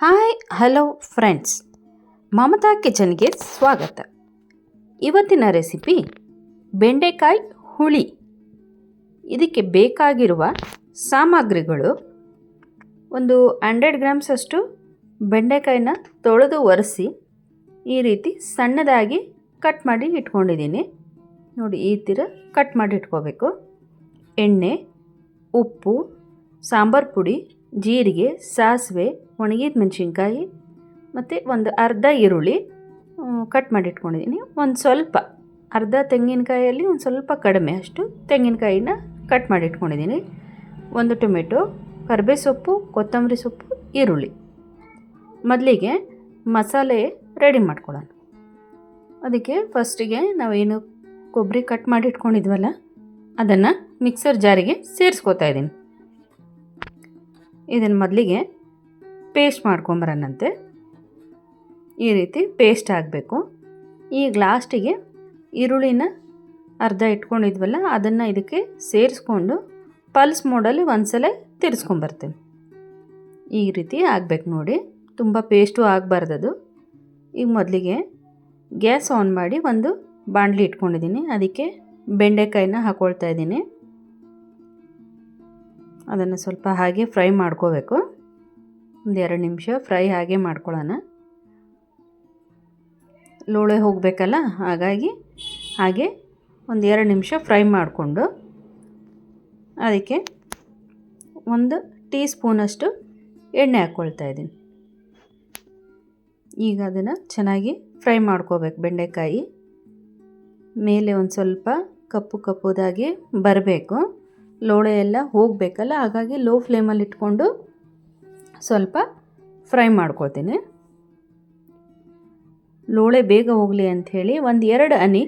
Hi hello friends, Mamata ಕಿಚನ್ಗೆ ಸ್ವಾಗತ. ಇವತ್ತಿನ recipe ಬೆಂಡೆಕಾಯಿ ಹುಳಿ. ಇದಕ್ಕೆ ಬೇಕಾಗಿರುವ ಸಾಮಗ್ರಿಗಳು: ಒಂದು 100 ಗ್ರಾಮ್ಸ್ ಅಷ್ಟು ಬೆಂಡೆಕಾಯಿನ ತೊಳೆದು ಒರೆಸಿ ಈ ರೀತಿ ಸಣ್ಣದಾಗಿ ಕಟ್ ಮಾಡಿ ಇಟ್ಕೊಂಡಿದ್ದೀನಿ. ನೋಡಿ, ಈ ಥರ ಕಟ್ ಮಾಡಿ ಇಟ್ಕೋಬೇಕು. ಎಣ್ಣೆ, ಉಪ್ಪು, ಸಾಂಬಾರು ಪುಡಿ, ಜೀರಿಗೆ, ಸಾಸಿವೆ, ಒಣಗಿದ ಮೆಣಸಿನ್ಕಾಯಿ ಮತ್ತು ಒಂದು ಅರ್ಧ ಈರುಳ್ಳಿ ಕಟ್ ಮಾಡಿ ಇಟ್ಕೊಂಡಿದ್ದೀನಿ. ಒಂದು ಸ್ವಲ್ಪ ಅರ್ಧ ತೆಂಗಿನಕಾಯಲ್ಲಿ ಒಂದು ಸ್ವಲ್ಪ ಕಡಿಮೆ ಅಷ್ಟು ತೆಂಗಿನಕಾಯಿನ ಕಟ್ ಮಾಡಿ ಇಟ್ಕೊಂಡಿದ್ದೀನಿ. ಒಂದು ಟೊಮೆಟೊ, ಕರಿಬೇವು ಸೊಪ್ಪು, ಕೊತ್ತಂಬರಿ ಸೊಪ್ಪು, ಈರುಳ್ಳಿ. ಮೊದಲಿಗೆ ಮಸಾಲೆ ರೆಡಿ ಮಾಡ್ಕೊಳ್ಳೋಣ. ಅದಕ್ಕೆ ಫಸ್ಟಿಗೆ ನಾವೇನು ಕೊಬ್ಬರಿ ಕಟ್ ಮಾಡಿ ಇಟ್ಕೊಂಡಿದ್ವಲ್ಲ ಅದನ್ನು ಮಿಕ್ಸರ್ ಜಾರಿಗೆ ಸೇರಿಸ್ಕೋತಾ ಇದ್ದೀನಿ. ಇದನ್ನು ಮೊದಲಿಗೆ ಪೇಸ್ಟ್ ಮಾಡ್ಕೊಂಬರೋಣಂತೆ. ಈ ರೀತಿ ಪೇಸ್ಟ್ ಆಗಬೇಕು. ಈಗ ಲಾಸ್ಟಿಗೆ ಈರುಳ್ಳಿನ ಅರ್ಧ ಇಟ್ಕೊಂಡಿದ್ವಲ್ಲ ಅದನ್ನು ಇದಕ್ಕೆ ಸೇರಿಸ್ಕೊಂಡು ಪಲ್ಸ್ ಮೋಡಲ್ಲಿ ಒಂದ್ಸಲ ತಿರ್ಸ್ಕೊಂಬರ್ತೀನಿ. ಈ ರೀತಿ ಆಗಬೇಕು ನೋಡಿ, ತುಂಬ ಪೇಸ್ಟು ಆಗಬಾರ್ದದು. ಈಗ ಮೊದಲಿಗೆ ಗ್ಯಾಸ್ ಆನ್ ಮಾಡಿ ಒಂದು ಬಾಣಲಿ ಇಟ್ಕೊಂಡಿದ್ದೀನಿ. ಅದಕ್ಕೆ ಬೆಂಡೆಕಾಯಿನ ಹಾಕ್ಕೊಳ್ತಾ ಇದ್ದೀನಿ. ಅದನ್ನು ಸ್ವಲ್ಪ ಹಾಗೆ ಫ್ರೈ ಮಾಡ್ಕೋಬೇಕು. ಒಂದು 2 ನಿಮಿಷ ಫ್ರೈ ಹಾಗೆ ಮಾಡ್ಕೊಳ್ಳೋಣ. ಲೋಳೆ ಹೋಗಬೇಕಲ್ಲ, ಹಾಗಾಗಿ ಹಾಗೆ ಒಂದು 2 ನಿಮಿಷ ಫ್ರೈ ಮಾಡಿಕೊಂಡು ಅದಕ್ಕೆ 1 ಟೀ ಸ್ಪೂನಷ್ಟು ಎಣ್ಣೆ ಹಾಕ್ಕೊಳ್ತಾ ಇದ್ದೀನಿ. ಈಗ ಅದನ್ನು ಚೆನ್ನಾಗಿ ಫ್ರೈ ಮಾಡ್ಕೋಬೇಕು. ಬೆಂಡೆಕಾಯಿ ಮೇಲೆ ಒಂದು ಸ್ವಲ್ಪ ಕಪ್ಪು ಕಪ್ಪುದಾಗಿ ಬರಬೇಕು. ಲೋಳೆ ಎಲ್ಲ ಹೋಗಬೇಕಲ್ಲ, ಹಾಗಾಗಿ ಲೋ ಫ್ಲೇಮಲ್ಲಿ ಇಟ್ಕೊಂಡು ಸ್ವಲ್ಪ ಫ್ರೈ ಮಾಡ್ಕೊತೀನಿ. ಲೋಳೆ ಬೇಗ ಹೋಗಲಿ ಅಂಥೇಳಿ 1-2 ಹನಿ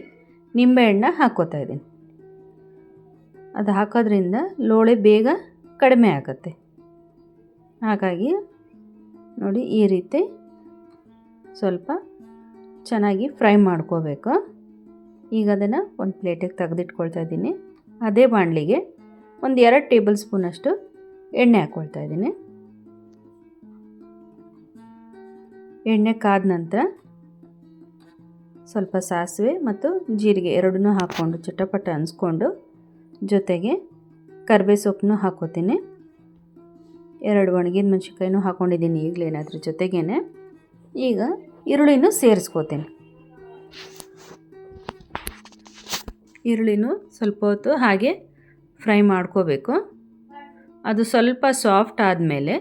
ನಿಂಬೆಹಣ್ಣು ಹಾಕ್ಕೋತಾ ಇದ್ದೀನಿ. ಅದು ಹಾಕೋದ್ರಿಂದ ಲೋಳೆ ಬೇಗ ಕಡಿಮೆ ಆಗುತ್ತೆ. ಹಾಗಾಗಿ ನೋಡಿ, ಈ ರೀತಿ ಸ್ವಲ್ಪ ಚೆನ್ನಾಗಿ ಫ್ರೈ ಮಾಡ್ಕೋಬೇಕು. ಈಗ ಅದನ್ನು ಒಂದು ಪ್ಲೇಟಿಗೆ ತೆಗೆದಿಟ್ಕೊಳ್ತಾ ಇದ್ದೀನಿ. ಅದೇ ಬಾಣಲಿಗೆ 2 ಟೇಬಲ್ ಸ್ಪೂನಷ್ಟು ಎಣ್ಣೆ ಹಾಕ್ಕೊಳ್ತಾ ಇದ್ದೀನಿ. ಎಣ್ಣೆ ಕಾದ ನಂತರ ಸ್ವಲ್ಪ ಸಾಸಿವೆ ಮತ್ತು ಜೀರಿಗೆ ಎರಡನ್ನೂ ಹಾಕ್ಕೊಂಡು ಚಟಪಟ ಅನ್ಸ್ಕೊಂಡು ಜೊತೆಗೆ ಕರಿಬೇವು ಸೊಪ್ಪನ್ನು ಹಾಕ್ಕೋತೀನಿ. 2 ಒಣಗಿದ ಮೆಣಸಿನ್ಕಾಯಿನೂ ಹಾಕ್ಕೊಂಡಿದ್ದೀನಿ ಈಗಲೇ ಅದ್ರ ಜೊತೆಗೇ. ಈಗ ಈರುಳ್ಳಿನೂ ಸೇರಿಸ್ಕೋತೀನಿ. ಈರುಳ್ಳಿನೂ ಸ್ವಲ್ಪ ಹೊತ್ತು ಹಾಗೆ ಫ್ರೈ ಮಾಡ್ಕೋಬೇಕು. ಅದು ಸ್ವಲ್ಪ ಸಾಫ್ಟ್ ಆದಮೇಲೆ,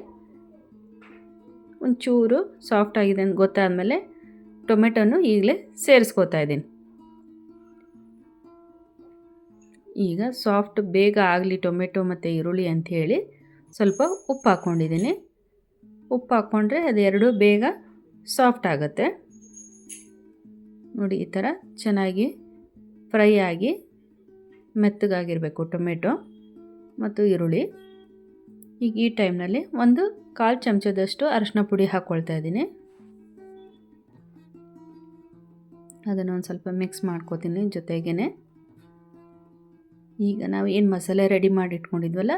ಒಂಚೂರು ಸಾಫ್ಟ್ ಆಗಿದೆ ಅಂತ ಗೊತ್ತಾದಮೇಲೆ ಟೊಮೆಟೊನು ಈಗಲೇ ಸೇರಿಸ್ಕೋತಾ ಇದ್ದೀನಿ. ಈಗ ಸಾಫ್ಟ್ ಬೇಗ ಆಗಲಿ ಟೊಮೆಟೊ ಮತ್ತು ಈರುಳ್ಳಿ ಅಂಥೇಳಿ ಸ್ವಲ್ಪ ಉಪ್ಪು ಹಾಕ್ಕೊಂಡಿದ್ದೀನಿ. ಉಪ್ಪು ಹಾಕ್ಕೊಂಡ್ರೆ ಅದೆರಡು ಬೇಗ ಸಾಫ್ಟ್ ಆಗುತ್ತೆ. ನೋಡಿ, ಈ ಥರ ಚೆನ್ನಾಗಿ ಫ್ರೈ ಆಗಿ ಮೆತ್ತಗಾಗಿರಬೇಕು ಟೊಮೆಟೊ ಮತ್ತು ಈರುಳ್ಳಿ. ಈಗ ಈ ಟೈಮ್ನಲ್ಲಿ 1/4 ಚಮಚದಷ್ಟು ಅರಿಶಿನ ಪುಡಿ ಹಾಕ್ಕೊಳ್ತಾ ಇದ್ದೀನಿ. ಅದನ್ನು ಒಂದು ಸ್ವಲ್ಪ ಮಿಕ್ಸ್ ಮಾಡ್ಕೋತೀನಿ ಜೊತೆಗೇ. ಈಗ ನಾವು ಏನು ಮಸಾಲೆ ರೆಡಿ ಮಾಡಿ ಇಟ್ಕೊಂಡಿದ್ವಲ್ಲ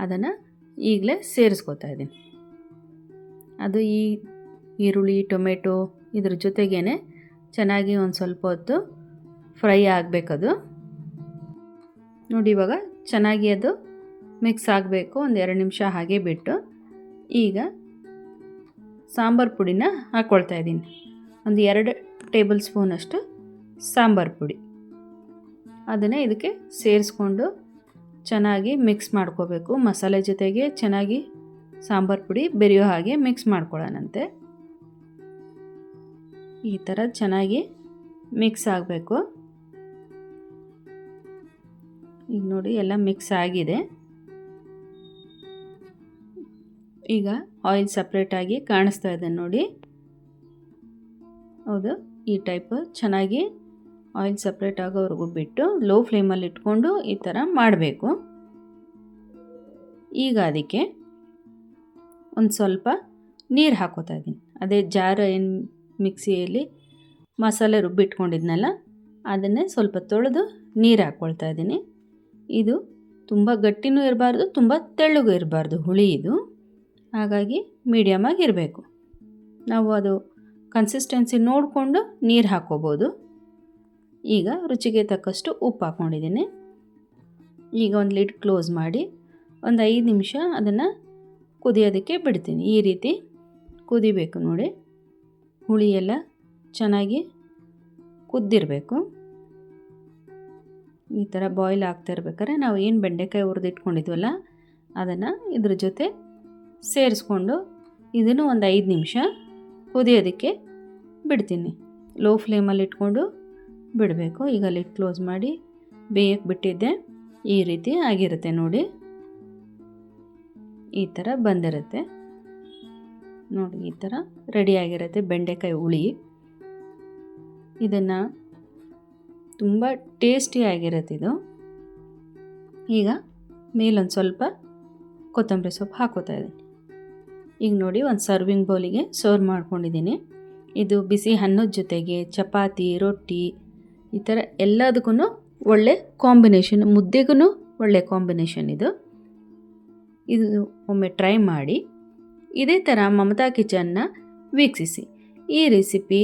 ಅದನ್ನು ಈಗಲೇ ಸೇರಿಸ್ಕೋತಾ ಇದ್ದೀನಿ. ಅದು ಈ ಈರುಳ್ಳಿ ಟೊಮೆಟೊ ಇದ್ರ ಜೊತೆಗೇ ಚೆನ್ನಾಗಿ ಒಂದು ಸ್ವಲ್ಪ ಹೊತ್ತು ಫ್ರೈ ಆಗಬೇಕದು. ನೋಡಿ, ಇವಾಗ ಚೆನ್ನಾಗಿ ಅದು ಮಿಕ್ಸ್ ಆಗಬೇಕು. 2 ನಿಮಿಷ ಹಾಗೆ ಬಿಟ್ಟು ಈಗ ಸಾಂಬಾರು ಪುಡಿನ ಹಾಕ್ಕೊಳ್ತಾ ಇದ್ದೀನಿ. 2 ಟೇಬಲ್ ಸ್ಪೂನಷ್ಟು ಸಾಂಬಾರು ಪುಡಿ. ಅದನ್ನೇ ಇದಕ್ಕೆ ಸೇರಿಸ್ಕೊಂಡು ಚೆನ್ನಾಗಿ ಮಿಕ್ಸ್ ಮಾಡ್ಕೋಬೇಕು. ಮಸಾಲೆ ಜೊತೆಗೆ ಚೆನ್ನಾಗಿ ಸಾಂಬಾರು ಪುಡಿ ಬೆರೆಯೋ ಹಾಗೆ ಮಿಕ್ಸ್ ಮಾಡ್ಕೊಳ್ಳೋಣಂತೆ. ಈ ಥರ ಚೆನ್ನಾಗಿ ಮಿಕ್ಸ್ ಆಗಬೇಕು. ಈಗ ನೋಡಿ, ಎಲ್ಲ ಮಿಕ್ಸ್ ಆಗಿದೆ. ಈಗ ಆಯಿಲ್ ಸಪ್ರೇಟಾಗಿ ಕಾಣಿಸ್ತಾ ಇದೆ ನೋಡಿ. ಹೌದು, ಈ ಟೈಪ್ ಚೆನ್ನಾಗಿ ಆಯಿಲ್ ಸಪ್ರೇಟ್ ಆಗೋವರೆಗೂ ಬಿಟ್ಟು ಲೋ ಫ್ಲೇಮಲ್ಲಿ ಇಟ್ಕೊಂಡು ಈ ಥರ ಮಾಡಬೇಕು. ಈಗ ಅದಕ್ಕೆ ಒಂದು ಸ್ವಲ್ಪ ನೀರು ಹಾಕೋತಾ ಇದ್ದೀನಿ. ಅದೇ ಜಾರ ಏನು ಮಿಕ್ಸಿಯಲ್ಲಿ ಮಸಾಲೆ ರುಬ್ಬಿಟ್ಕೊಂಡಿದ್ನಲ್ಲ ಅದನ್ನೇ ಸ್ವಲ್ಪ ತೊಳೆದು ನೀರು ಹಾಕ್ಕೊಳ್ತಾ ಇದ್ದೀನಿ. ಇದು ತುಂಬ ಗಟ್ಟಿನೂ ಇರಬಾರ್ದು, ತುಂಬ ತೆಳ್ಳಗೂ ಇರಬಾರ್ದು ಹುಳಿ ಇದು. ಹಾಗಾಗಿ ಮೀಡಿಯಮಾಗಿ ಇರಬೇಕು. ನಾವು ಅದು ಕನ್ಸಿಸ್ಟೆನ್ಸಿ ನೋಡಿಕೊಂಡು ನೀರು ಹಾಕ್ಕೋಬೋದು. ಈಗ ರುಚಿಗೆ ತಕ್ಕಷ್ಟು ಉಪ್ಪು ಹಾಕ್ಕೊಂಡಿದ್ದೀನಿ. ಈಗ ಒಂದು ಲಿಡ್ ಕ್ಲೋಸ್ ಮಾಡಿ ಒಂದು 5 ನಿಮಿಷ ಅದನ್ನು ಕುದಿಯೋದಕ್ಕೆ ಬಿಡ್ತೀನಿ. ಈ ರೀತಿ ಕುದಿಬೇಕು ನೋಡಿ. ಹುಳಿ ಎಲ್ಲ ಚೆನ್ನಾಗಿ ಕುದ್ದಿರಬೇಕು. ಈ ಥರ ಬಾಯ್ಲ್ ಆಗ್ತಾ ಇರ್ಬೇಕಾದ್ರೆ ನಾವು ಏನು ಬೆಂಡೆಕಾಯಿ ಹುರಿದಿಟ್ಕೊಂಡಿದ್ವಲ್ಲ ಅದನ್ನು ಇದ್ರ ಜೊತೆ ಸೇರಿಸ್ಕೊಂಡು ಇದನ್ನು ಒಂದು 5 ನಿಮಿಷ ಕುದಿಯೋದಕ್ಕೆ ಬಿಡ್ತೀನಿ. ಲೋ ಫ್ಲೇಮಲ್ಲಿ ಇಟ್ಕೊಂಡು ಬಿಡಬೇಕು. ಈಗ ಲಿಡ್ ಕ್ಲೋಸ್ ಮಾಡಿ ಬೇಯಕ್ಕೆ ಬಿಟ್ಟಿದ್ದೆ. ಈ ರೀತಿ ಆಗಿರುತ್ತೆ ನೋಡಿ. ಈ ಥರ ಬಂದಿರುತ್ತೆ ನೋಡಿ. ಈ ಥರ ರೆಡಿಯಾಗಿರುತ್ತೆ ಬೆಂಡೆಕಾಯಿ ಹುಳಿ. ಇದನ್ನು ತುಂಬ ಟೇಸ್ಟಿಯಾಗಿರುತ್ತೆ ಇದು. ಈಗ ಮೇಲೊಂದು ಸ್ವಲ್ಪ ಕೊತ್ತಂಬರಿ ಸೊಪ್ಪು ಹಾಕೋತಾ ಇದ್ದೀನಿ. ಈಗ ನೋಡಿ ಒಂದು ಸರ್ವಿಂಗ್ ಬೌಲಿಗೆ ಸರ್ವ್ ಮಾಡ್ಕೊಂಡಿದ್ದೀನಿ. ಇದು ಬಿಸಿ ಅನ್ನದ ಜೊತೆಗೆ ಚಪಾತಿ, ರೊಟ್ಟಿ ಈ ಥರ ಎಲ್ಲದಕ್ಕೂ ಒಳ್ಳೆ ಕಾಂಬಿನೇಷನ್, ಮುದ್ದೆಗೂ ಒಳ್ಳೆ ಕಾಂಬಿನೇಷನ್ ಇದು ಒಮ್ಮೆ ಟ್ರೈ ಮಾಡಿ. ಇದೇ ಥರ ಮಮತಾ ಕಿಚನ್ನ ವೀಕ್ಷಿಸಿ. ಈ ರೆಸಿಪಿ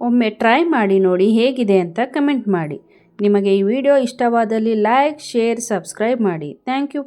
ಒಮ್ಮೆ ಟ್ರೈ ಮಾಡಿ ನೋಡಿ ಹೇಗಿದೆ ಅಂತ ಕಮೆಂಟ್ ಮಾಡಿ. ನಿಮಗೆ ಈ ವಿಡಿಯೋ ಇಷ್ಟವಾದಲ್ಲಿ ಲೈಕ್, ಶೇರ್, ಸಬ್ಸ್ಕ್ರೈಬ್ ಮಾಡಿ. Thank you.